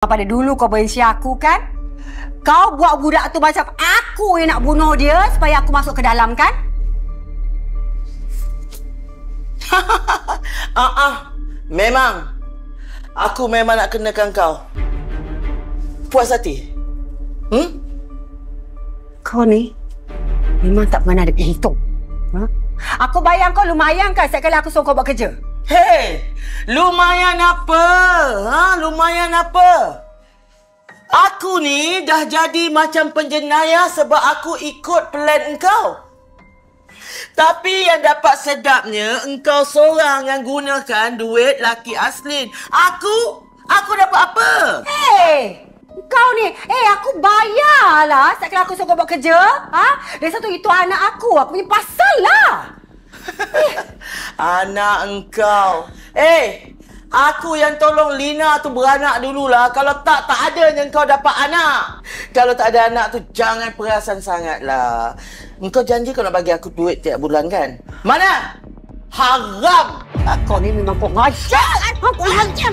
Pada dulu kau benci aku kan? Kau buat budak tu macam aku yang nak bunuh dia supaya aku masuk ke dalam kan? Memang. Aku memang nak kenakan kau. Puas hati? Kau ni memang tak pernah ada untung. Ha? Aku bayar kau lumayan kan setiap kali aku suruh kau buat kerja? Hei, lumayan apa? Lumayan apa? Aku ni dah jadi macam penjenayah sebab aku ikut plan engkau. Tapi yang dapat sedapnya, engkau seorang yang gunakan duit laki Aslin. Aku dapat apa? Hei! Kau ni, aku bayarlah setiap kali aku suruh kau buat kerja. Ha? Dari satu itu anak aku punya pasal lah. Anak engkau. Aku yang tolong Lina tu beranak dululah. Kalau tak adanya engkau dapat anak. Kalau tak ada anak tu, jangan perasan sangatlah. Engkau janji kau nak bagi aku duit tiap bulan kan? Mana? Haram! Kau ni memang kau ngajar. Kau ngajar.